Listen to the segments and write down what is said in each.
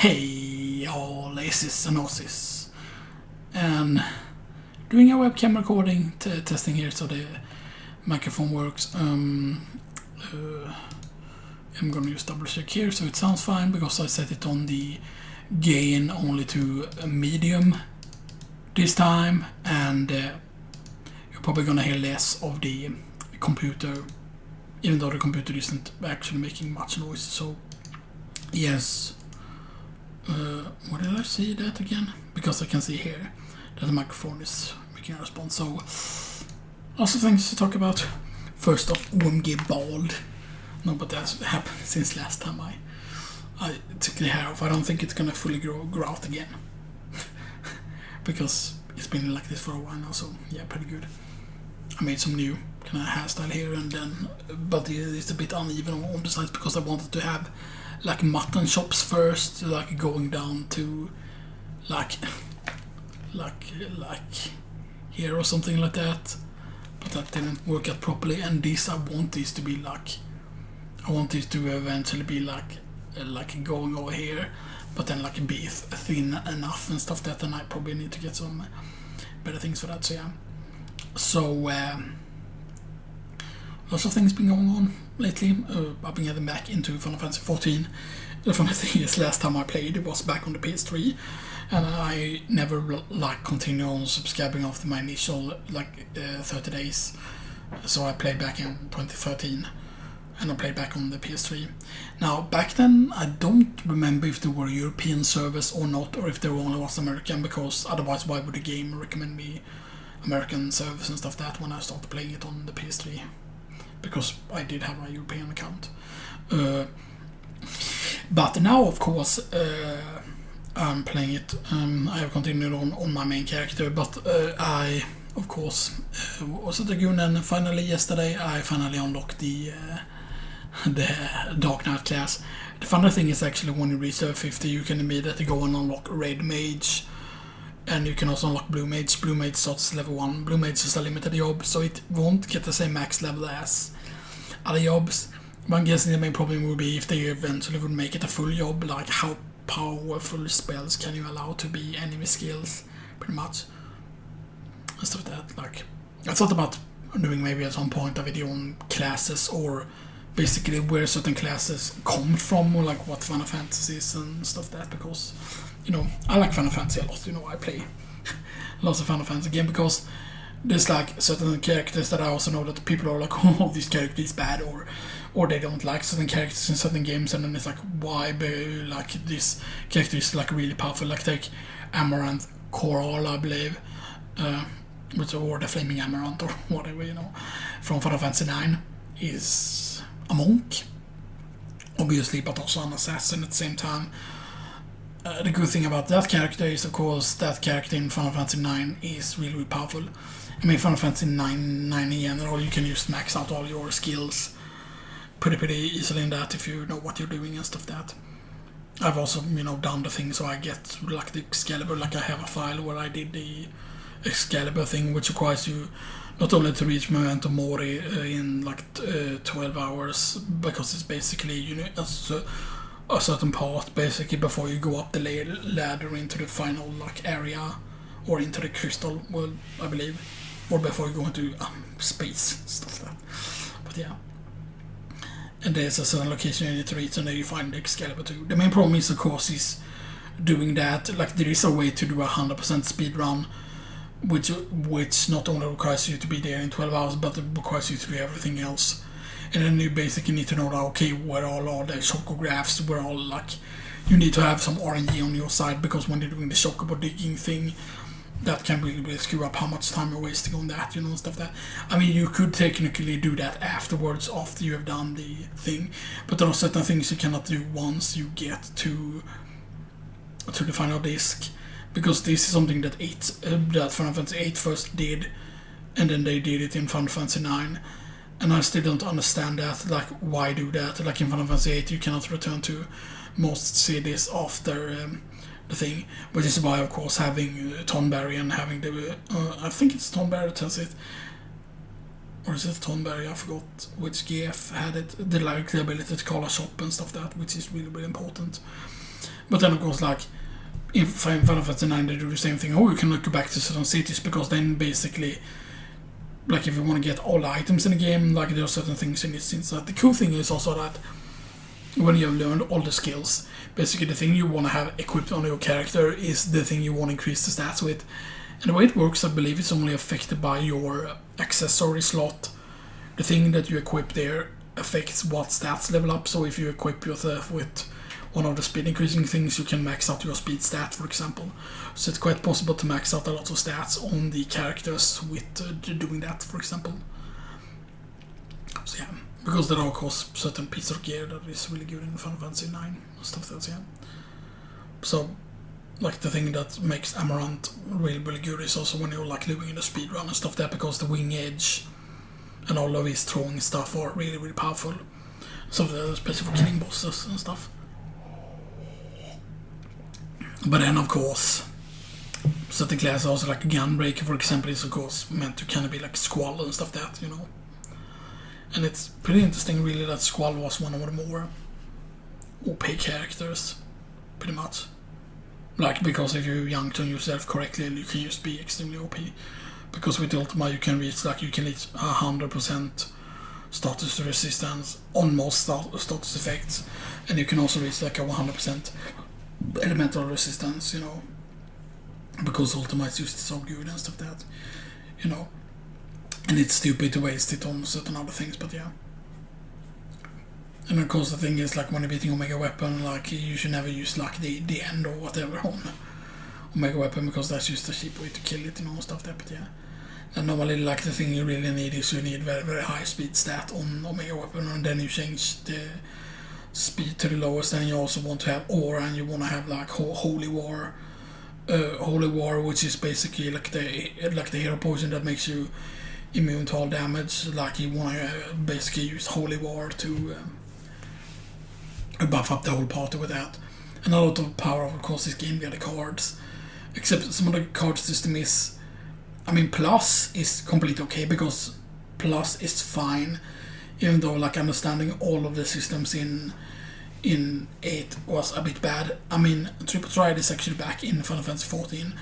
Hey all, this is Xenoxis, and doing a webcam recording testing here so the microphone works. I'm gonna just double check here so it sounds fine because I set it on the gain only to a medium this time, and you're probably gonna hear less of the computer, even though the computer isn't actually making much noise. So yes. What did I see that again? Because I can see here that the microphone is making a response. So, lots of things to talk about. First off, won't get bald. No, but that's happened since last time I took the hair off. I don't think it's gonna fully grow out again. Because it's been like this for a while now, so yeah, pretty good. I made some new kind of hairstyle here and then, but it's a bit uneven on the sides because I wanted to have like mutton chops first, like going down to like here or something like that, but that didn't work out properly. And this, I want this to be like, I want this to eventually be like going over here, but then like be thin enough and stuff that, and I probably need to get some better things for that. So yeah, so lots of things been going on lately. I've been getting back into Final Fantasy XIV. The funny thing is, last time I played, it was back on the PS3, and I never continued on subscribing after my initial 30 days. So I played back in 2013, and I played back on the PS3. Now back then, I don't remember if there were European servers or not, or if there only was American, because otherwise why would the game recommend me American servers and stuff that when I started playing it on the PS3? Because I did have a European account. But now, of course, I'm playing it. I have continued on my main character, but I, of course, was at the Goon, and finally yesterday I finally unlocked the Dark Knight class. The funny thing is, actually, when you reach level 50, you can immediately go and unlock Red Mage, and you can also unlock Blue Mage. Blue Mage starts level 1. Blue Mage is a limited job, so it won't get the same max level as other jobs. But I'm guessing the main problem would be if they eventually would make it a full job, like how powerful spells can you allow to be enemy skills, pretty much. And stuff like that. Like, I thought about doing maybe at some point a video on classes, or basically where certain classes come from, or like what Final Fantasy is and stuff like that, because, you know, I like Final Fantasy a lot. You know, I play lots of Final Fantasy games because there's like certain characters that I also know that people are like, oh, this character is bad, or they don't like certain characters in certain games, and then it's like, why? Like, this character is like really powerful. Like, take Amaranth Coral, I believe, or the Flaming Amaranth or whatever, you know, from Final Fantasy IX, is a monk, obviously, but also an assassin at the same time. The good thing about that character is, of course, that character in Final Fantasy IX is really, really powerful. I mean, Final Fantasy 9 in general, you can just max out all your skills pretty easily in that if you know what you're doing and stuff like that. I've also, you know, done the thing so I get like the Excalibur, like I have a file where I did the Excalibur thing, which requires you not only to reach Memento Mori in like 12 hours, because it's basically, you know, a certain part basically before you go up the ladder into the final like area, or into the crystal world, I believe, or before you go into space, stuff like that. But yeah, and there's a certain location you need to reach, and then you find the Excalibur too. The main problem is, of course, is doing that. Like, there is a way to do a 100% speed run, which not only requires you to be there in 12 hours, but it requires you to do everything else. And then you basically need to know that, okay, where all the chocographs, where all, like, you need to have some RNG on your side, because when you're doing the chocobo digging thing, that can really screw up how much time you're wasting on that, you know, and stuff like that. I mean, you could technically do that afterwards, after you have done the thing, but there are certain things you cannot do once you get to the final disc, because this is something that Final Fantasy VIII first did, and then they did it in Final Fantasy IX. And I still don't understand that, like, why do that? Like, in Final Fantasy VIII, you cannot return to most cities after the thing, which is why, of course, having Tonberry and having the, I think it's Tonberry that does it, or is it Tonberry? I forgot which GF had it, the ability to call a shop and stuff like that, which is really, really important. But then of course, like in Final Fantasy 9 they do the same thing. Oh, you can go back to certain cities, because then basically, like if you want to get all the items in the game, like there are certain things in this inside. The cool thing is also that when you have learned all the skills, basically the thing you want to have equipped on your character is the thing you want to increase the stats with. And the way it works, I believe it's only affected by your accessory slot. The thing that you equip there affects what stats level up. So if you equip yourself with one of the speed increasing things, you can max out your speed stat, for example. So it's quite possible to max out a lot of stats on the characters with doing that, for example. So yeah, because there are of course certain pieces of gear that is really good in Final Fantasy 9 and stuff like that, yeah. So like the thing that makes Amaranth really, really good is also when you're like living in a speedrun and stuff there, because the wing edge and all of his throwing stuff are really, really powerful. So especially for killing bosses and stuff. But then of course, certain classes also like Gunbreaker, for example, is of course meant to kind of be like Squall and stuff that, you know. And it's pretty interesting really that Squall was one of the more OP characters, pretty much. Like, because if you Yankton yourself correctly, you can just be extremely OP. Because with the Ultima you can reach 100% status resistance on most status effects. And you can also reach like a 100% elemental resistance, you know. Because Ultima is just so good and stuff that, you know. And it's stupid to waste it on certain other things, but yeah. And of course the thing is, like when you're beating Omega Weapon, like you should never use like the end or whatever on Omega Weapon, because that's just a cheap way to kill it, you know, stuff like that, but yeah. And normally like the thing you really need is you need very, very high speed stat on Omega Weapon, and then you change the speed to the lowest, and you also want to have aura, and you want to have like Holy War, which is basically like the hero potion that makes you immune to all damage. Like you want to basically use Holy War to buff up the whole party with that. And a lot of power of course is gained via the cards, except some of the card system is, I mean, Plus is completely okay, because Plus is fine, even though like understanding all of the systems in 8 was a bit bad. I mean, Triple Triad is actually back in Final Fantasy XIV,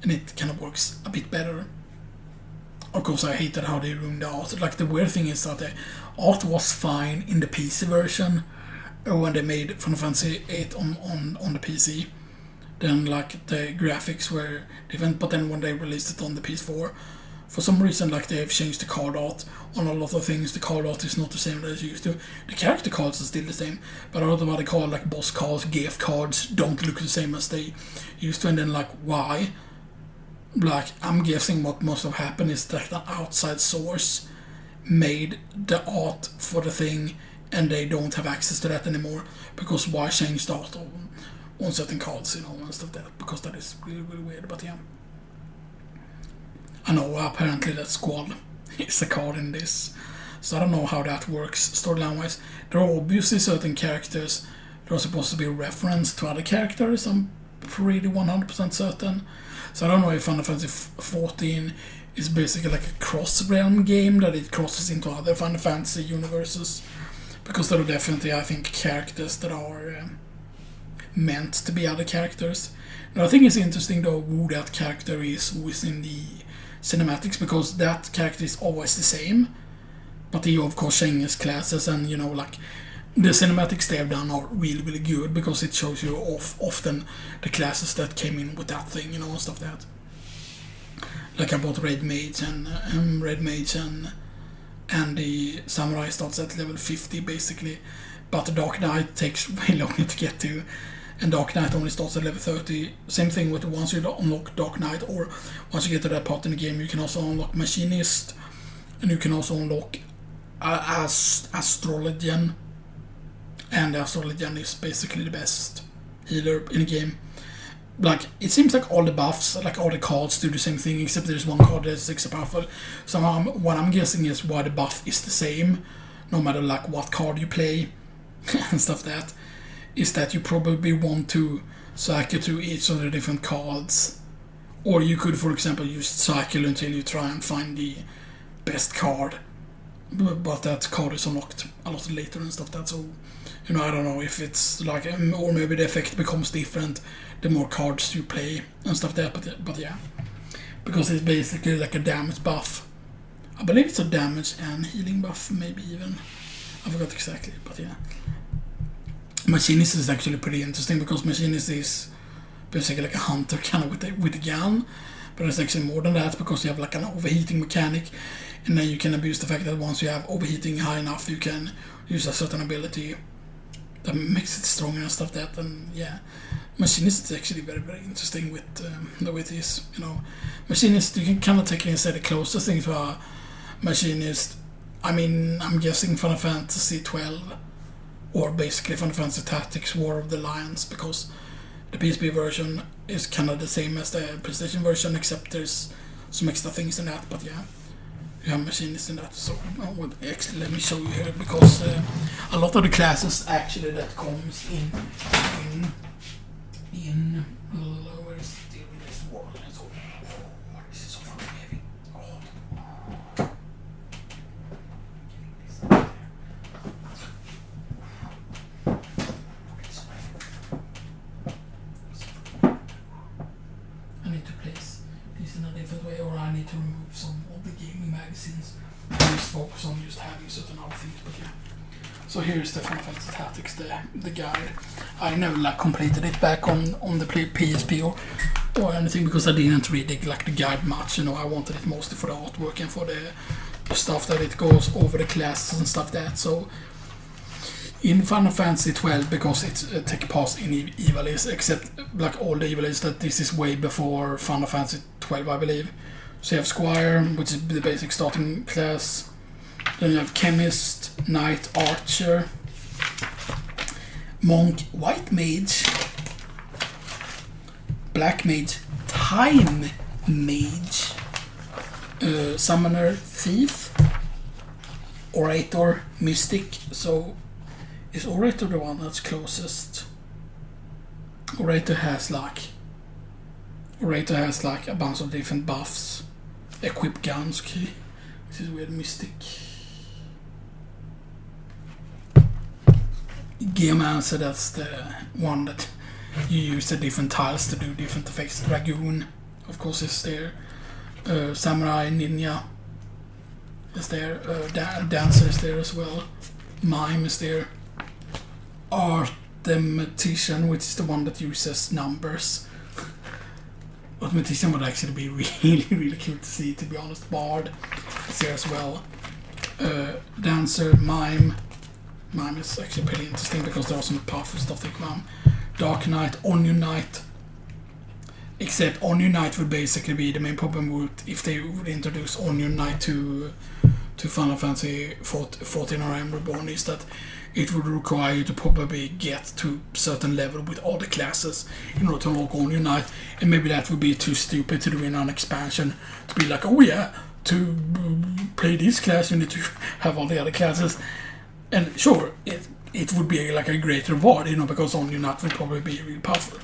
and it kind of works a bit better. Of course, I hated how they ruined the art. Like the weird thing is that the art was fine in the PC version when they made Final Fantasy VIII on the PC. Then like the graphics were different, but then when they released it on the PS4, for some reason like they have changed the card art on a lot of things. The card art is not the same as it used to. The character cards are still the same, but a lot of what they call like boss cards, GF cards don't look the same as they used to. And then like why? Like I'm guessing what must have happened is that an outside source made the art for the thing, and they don't have access to that anymore, because why change the art on certain cards, you know, and stuff like that, because that is really, really weird. But yeah, I know apparently that Squall is a card in this, so I don't know how that works storyline wise. There are obviously certain characters that are supposed to be a reference to other characters, I'm pretty 100% certain. So I don't know if Final Fantasy XIV is basically like a cross-realm game, that it crosses into other Final Fantasy universes, because there are definitely, I think, characters that are meant to be other characters. And I think it's interesting though who that character is within the cinematics, because that character is always the same, but he of course changes classes, and you know, like the cinematics they have done are really, really good, because it shows you often the classes that came in with that thing, you know, and stuff like that. Like I bought Red Mage and the Samurai starts at level 50 basically, but the Dark Knight takes way longer to get to, and Dark Knight only starts at level 30. Same thing with once you unlock Dark Knight, or once you get to that part in the game, you can also unlock Machinist, and you can also unlock Astrologian. And the Astrologian is basically the best healer in the game. Like, it seems like all the buffs, like all the cards do the same thing, except there's one card that's extra powerful. So what I'm guessing is why the buff is the same, no matter like what card you play and stuff like that, is that you probably want to cycle through each of the different cards. Or you could, for example, just cycle until you try and find the best card. But that card is unlocked a lot later and stuff like that, so You know, I don't know if it's like, or maybe the effect becomes different the more cards you play and stuff like that, but yeah. Because it's basically like a damage buff. I believe it's a damage and healing buff, maybe even. I forgot exactly, but yeah. Machinist is actually pretty interesting because Machinist is basically like a hunter kind of with a gun. But it's actually more than that because you have like an overheating mechanic. And then you can abuse the fact that once you have overheating high enough, you can use a certain ability that makes it stronger and stuff like that. And yeah, Machinist is actually very, very interesting with the way it is. You know, Machinist, you can kind of technically say the closest thing to a Machinist. I mean, I'm guessing Final Fantasy 12 or basically Final Fantasy Tactics War of the Lions, because the PSP version is kind of the same as the PlayStation version, except there's some extra things in that. But yeah, you have Machinist in that. So actually, let me show you here, because a lot of the classes actually that comes in where is this world? This is so fucking heavy. I need to place this in a different way, or I need to remove some of the gaming magazines and just focus on just having certain other things. But yeah. So here's the Final Fantasy Tactics, the guide. I never like completed it back on the PSP or anything, because I didn't really like the guide much. You know, I wanted it mostly for the artwork and for the stuff that it goes over the classes and stuff like that. So in Final Fantasy 12, because it's take part in Ivalice, except like all the Ivalice, that this is way before Final Fantasy 12, I believe. So you have Squire, which is the basic starting class. Then you have Chemist, Knight, Archer, Monk, White Mage, Black Mage, Time Mage, Summoner, Thief, Orator, Mystic. So is Orator the one that's closest? Orator has like a bunch of different buffs. Equip guns, okay. This is weird. Mystic. Geomancer, that's the one that you use the different tiles to do different effects. Dragoon, of course, is there. Samurai, Ninja is there. Dancer is there as well. Mime is there. Arthematician, which is the one that uses numbers. Arthematician would actually be really, really cool to see, to be honest. Bard is there as well. Dancer, Mime. Mime is actually pretty interesting because there are some powerful stuff like Mime. Dark Knight, Onion Knight. Except Onion Knight would basically be the main problem if they would introduce Onion Knight to Final Fantasy 14 or M Reborn, is that it would require you to probably get to a certain level with all the classes in order to unlock Onion Knight, and maybe that would be too stupid to do in an expansion, to be like, oh yeah, to play this class you need to have all the other classes. And sure, it would be like a great reward, you know, because Onion Knight would probably be really powerful.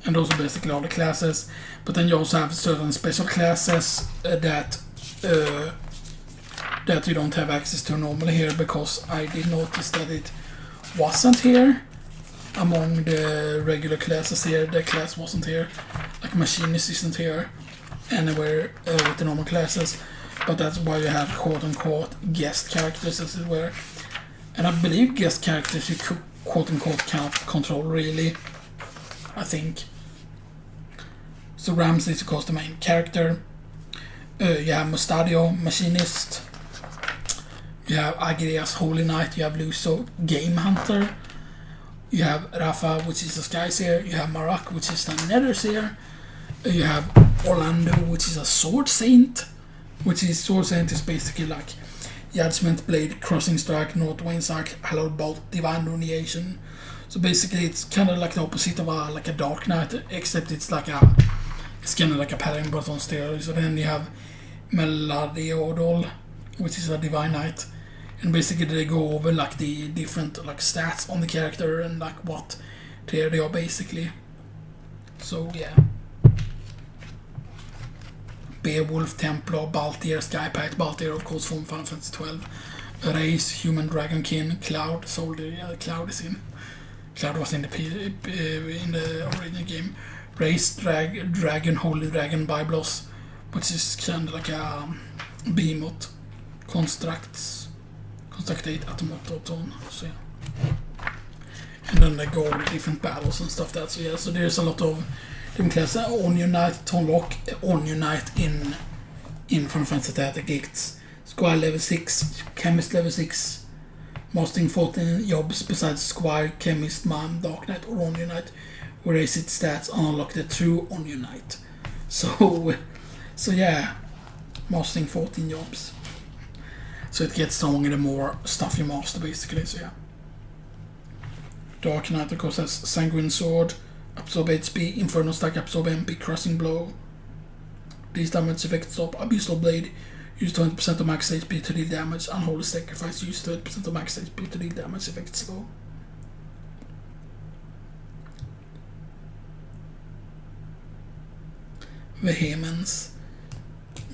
And those are basically all the classes. But then you also have certain special classes that you don't have access to normally here, because I did notice that it wasn't here among the regular classes here. The class wasn't here. Like Machinist isn't here anywhere with the normal classes. But that's why you have quote-unquote guest characters, as it were. And I believe guest characters you could quote-unquote can't control really, I think. So Ramsey is of course the main character. You have Mustadio, Machinist. You have Agrias, Holy Knight. You have Luso, Game Hunter. You have Rafa, which is the Skyseer. You have Marak, which is the Netherseer. You have Orlando, which is a Sword Saint. Sword Saint is basically like Judgment Blade, Crossing Strike, North Wind Strike, Hallowed Bolt, Divine Ruination. So basically it's kind of like the opposite of a Dark Knight, except it's kind of like a Paladin but on steroids. So then you have Melodiodol, which is a Divine Knight, and basically they go over like the different like stats on the character and like what tier they are basically. So yeah. Beowulf, Templar, Baltier, Skypact, Baltier of course from Final Fantasy 12. Raise, Human Dragonkin, Cloud, Soldier, yeah, Cloud is in. Cloud was in the original game. Raise, Dragon, Holy Dragon, Byblos, which is kind of like a behemoth. Construct 8 automaton, so yeah. And then they go with different battles and stuff that, so yeah, so there's a lot of different classes. Onion Knight to unlock Onion Knight in Final Fantasy Tactics. Squire level 6, Chemist level 6, mastering 14 jobs besides Squire, Chemist, Mime, Dark Knight or Onion Knight, will raise its stats and unlock the true Onion Knight. So yeah, mastering 14 jobs. So it gets stronger the more stuff you master, basically, so yeah. Dark Knight, of course, has Sanguine Sword, Absorb HP, Inferno Stack, Absorb MP, Crushing Blow. These damage effects stop. Abyssal Blade, use 20% of max HP to deal damage. Unholy Sacrifice, use 30% of max HP to deal damage effects slow. Vehemence,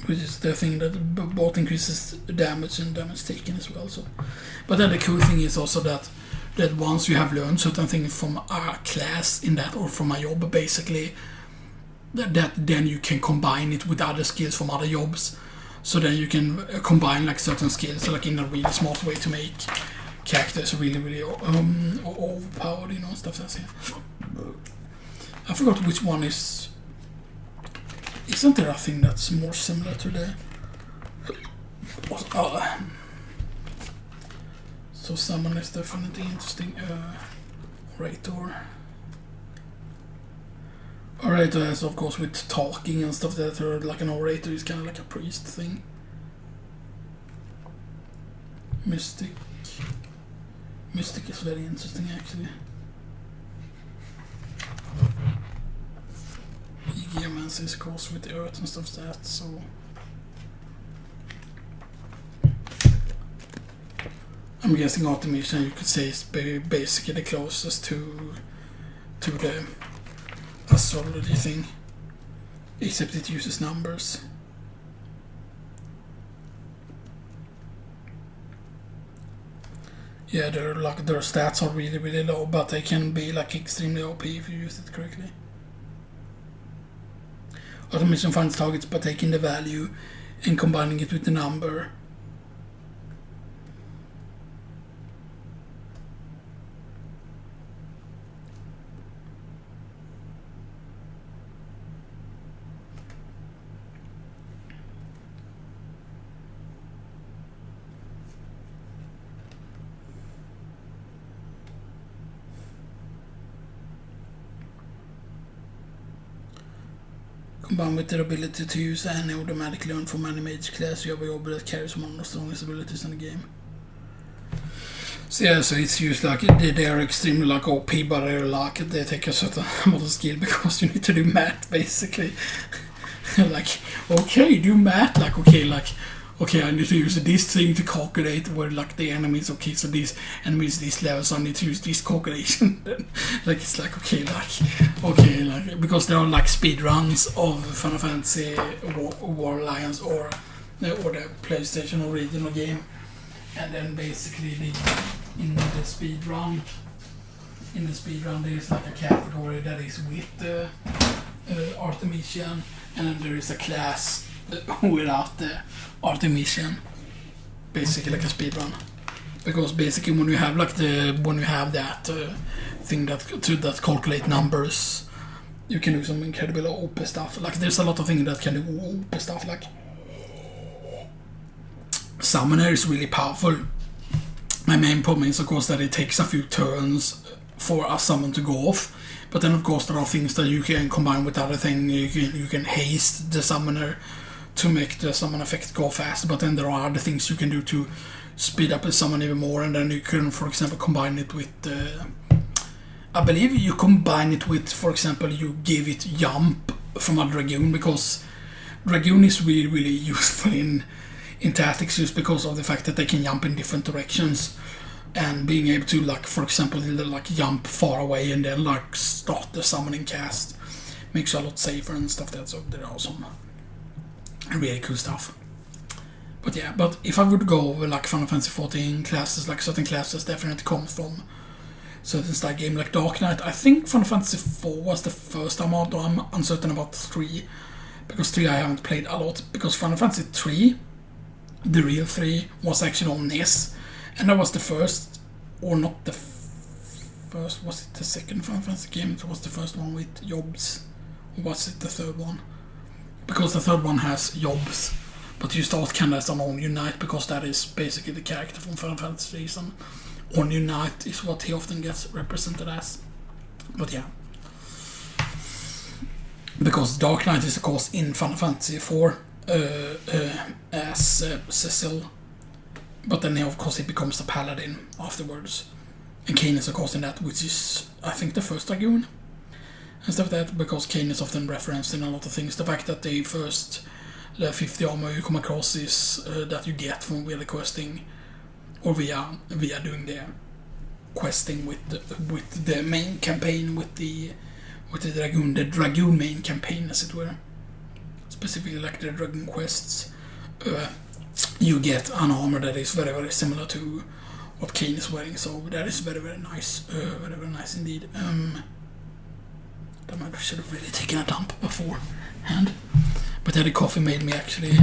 which is the thing that both increases damage and damage taken as well. So, but then the cool thing is also that once you have learned certain things from a class in that or from a job, basically, that then you can combine it with other skills from other jobs. So then you can combine like certain skills like in a really smart way to make characters really overpowered, you know, stuff like that. I forgot which one is. Isn't there a thing that's more similar to the? So someone is definitely interesting. Orator. Orator is of course with talking and stuff that are like an orator is kind of like a priest thing. Mystic is very interesting actually. Geomancy is of course with the earth and stuff like that, so I'm guessing automation you could say is basically the closest to the astrology thing, except it uses numbers. Yeah, their stats are really low, but they can be like extremely OP if you use it correctly. Automation finds targets by taking the value and combining it with the number. Combined with their ability to use any automatically learned from any mage class, you have a job that carries one of the strongest abilities in the game. So yeah, so it's used like they are extremely like OP, but they're like they take a certain amount of skill because you need to do math basically. Like okay, do math, like okay, I need to use this thing to calculate where like the enemies. Okay, so these enemies, these levels, I need to use this calculation. Like it's like okay, because there are like speed runs of Final Fantasy War Alliance or the PlayStation original game, and then basically in the speed run there is like a category that is with the Artemisian, and then there is a class without the Artemisian, basically like a speedrun. Because basically when you have that thing that calculate numbers, you can do some incredible OP stuff. Like there's a lot of things that can do OP stuff. Like Summoner is really powerful. My main problem is of course that it takes a few turns for a summon to go off. But then of course there are things that you can combine with other things. You can haste the summoner to make the summon effect go fast, but then there are other things you can do to speed up the summon even more, and then you can, for example, combine it with I believe you combine it with, for example, you give it jump from a Dragoon, because Dragoon is really useful in tactics just because of the fact that they can jump in different directions, and being able to, like, for example, like jump far away and then like start the summoning cast makes you a lot safer and stuff. That so there are some really cool stuff. But yeah, but if I would go over like Final Fantasy 14 classes, like certain classes definitely come from certain style game like Dark Knight. I think Final Fantasy 4 was the first time out, though I'm uncertain about 3. Because 3 I haven't played a lot. Because Final Fantasy 3, the real 3, was actually on NES. And that was the first, or not the first, was it the second Final Fantasy game? It was the first one with jobs. Or was it the third one? Because the third one has jobs. But you start kind of as an Onion Knight, because that is basically the character from Final Fantasy. And Onion Knight is what he often gets represented as. But yeah. Because Dark Knight is of course in Final Fantasy IV as Cecil. But then of course he becomes the Paladin afterwards. And Kain is of course in that, which is I think the first Dragoon. And stuff like that, because Kain is often referenced in a lot of things. The fact that the first level 50 armor you come across is that you get from via the questing, or via doing the questing with the main campaign, with the Dragoon main campaign, as it were. Specifically like the Dragoon quests. You get an armor that is very, very similar to what Kain is wearing, so that is very, very nice. Very, very nice indeed. I should have really taken a dump beforehand. But yeah, the coffee made me actually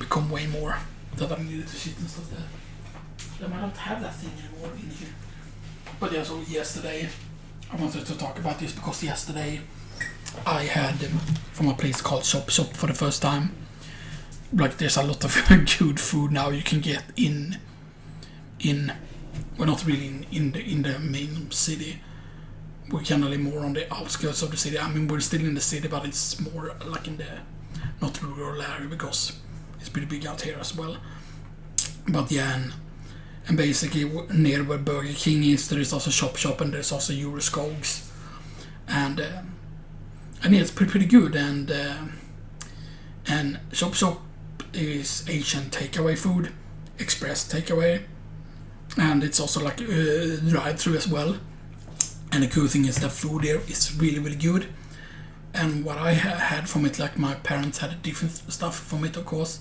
become way more that I needed to shit and stuff like that. I might not have that thing anymore in here. But yeah, so yesterday, I wanted to talk about this because yesterday I had from a place called Shop for the first time. Like there's a lot of good food now you can get in well, not really in the main city. We're kind of more on the outskirts of the city. I mean, we're still in the city, but it's more like in the not rural area, because it's pretty big out here as well. But yeah, and basically near where Burger King is, there is also Shop, and there's also Euroskogs, and yeah, it's pretty good. And Shop is Asian takeaway food, express takeaway, and it's also like drive-through as well. And the cool thing is that food here is really, really good. And what I had from it, like my parents had different stuff from it, of course.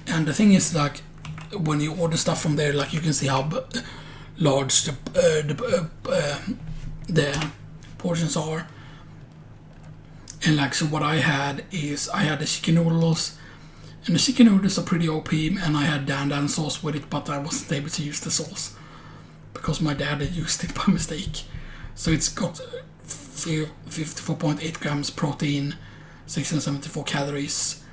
And the thing is, like, when you order stuff from there, like you can see how large the portions are. And like, so what I had is, I had the chicken noodles. And the chicken noodles are pretty OP, and I had dan sauce with it, but I wasn't able to use the sauce. Because my dad had used it by mistake. So it's got 54.8 grams protein, 674 calories,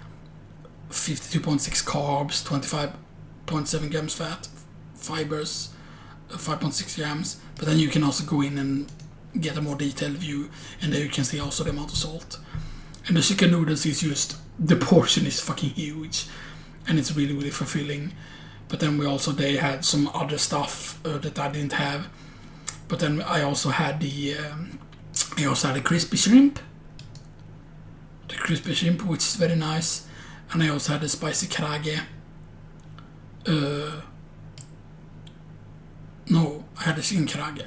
52.6 carbs, 25.7 grams fat, fibers, 5.6 grams. But then you can also go in and get a more detailed view, and there you can see also the amount of salt. And the chicken noodles is just, the portion is fucking huge, and it's really, really fulfilling. But then they had some other stuff that I didn't have. But then I also had the crispy shrimp. The crispy shrimp, which is very nice. And I also had the spicy karage. No, I had the chicken karage.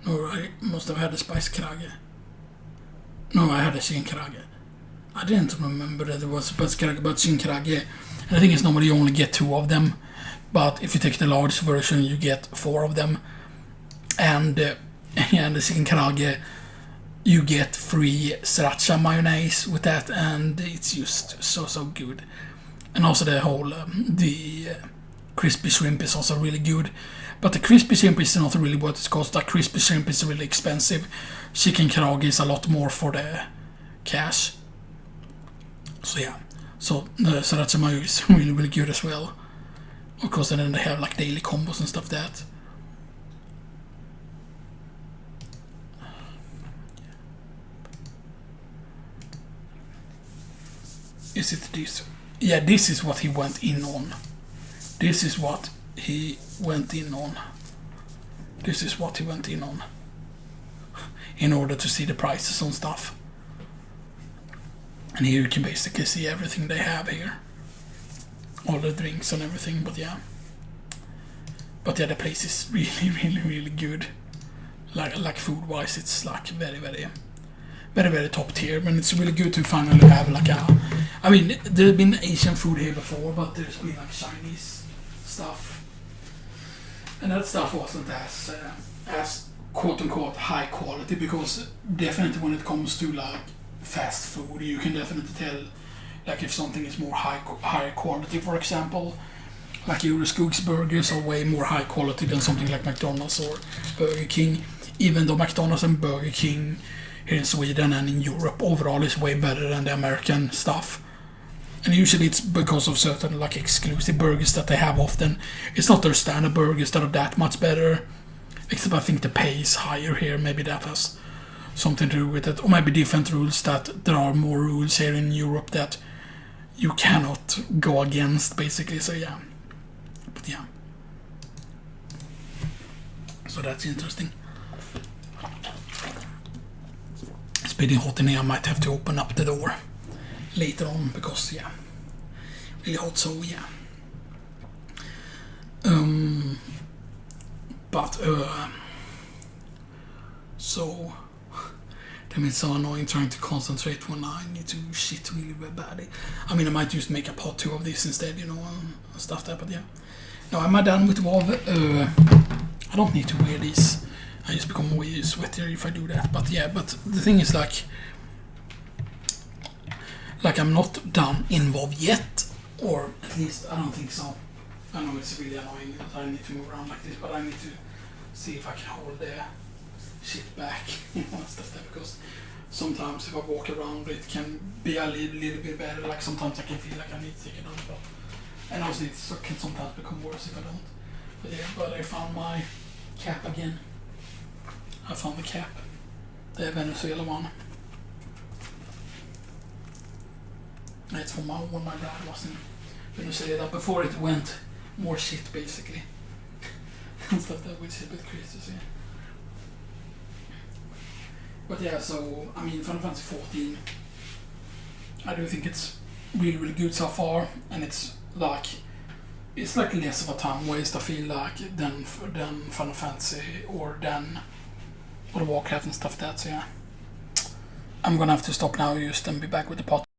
No, I must have had the spicy karage. No, I had the chicken karage. I didn't remember that there was spicy karage, but chicken karage. And the thing is, normally you only get 2 of them. But if you take the large version, you get 4 of them. And the chicken karage, you get free sriracha mayonnaise with that, and it's just so good. And also the whole crispy shrimp is also really good. But the crispy shrimp is not really what it's cost. The crispy shrimp is really expensive. Chicken karage is a lot more for the cash. So yeah, so the sriracha mayo is really, really good as well. Of course, and then they have like daily combos and stuff like that. Is it this? Yeah, this is what he went in on. This is what he went in on. This is what he went in on. In order to see the prices on stuff. And here you can basically see everything they have here. All the drinks and everything, but yeah. But yeah, the place is really, really, really good. Like food-wise, it's like very, very, very, very top tier. And it's really good to finally have like I mean, there's been Asian food here before, but there's been like Chinese stuff, and that stuff wasn't as quote unquote high quality, because definitely when it comes to like fast food, you can definitely tell like if something is more higher quality. For example, like Euroskoog's burgers are way more high quality than something like McDonald's or Burger King, even though McDonald's and Burger King here in Sweden and in Europe overall is way better than the American stuff. And usually it's because of certain like exclusive burgers that they have often. It's not their standard burgers that are that much better, except I think the pay is higher here. Maybe that has something to do with it, or maybe different rules, that there are more rules here in Europe that you cannot go against, basically. So yeah, but yeah, so that's interesting. It's pretty hot in here. I might have to open up the door later on because yeah, really hot. So yeah, but so damn, it's so annoying trying to concentrate when I need to shit really badly. I mean, I might just make a part 2 of this instead, you know, and stuff there. But yeah, now am I done with WoW? I don't need to wear these. I just become way sweatier if I do that. But yeah, but the thing is like I'm not done in WoW yet, or at least I don't think so. I know it's really annoying that I need to move around like this, but I need to see if I can hold the shit back, you know, stuff there, because sometimes if I walk around it can be a little bit better. Like sometimes I can feel like I need to take it down, but and also it can sometimes become worse if I don't. But yeah, but I found my cap again. I found the cap, the Venezuela one. It's from when my dad was in Venezuela before it went more shit, basically. And stuff that, which is a bit crazy to see. But yeah, so I mean, Final Fantasy XIV, I do think it's really good so far, and it's like less of a time waste, I feel like, than Final Fantasy or than World of Warcraft and stuff that. So yeah, I'm gonna have to stop now just and be back with the part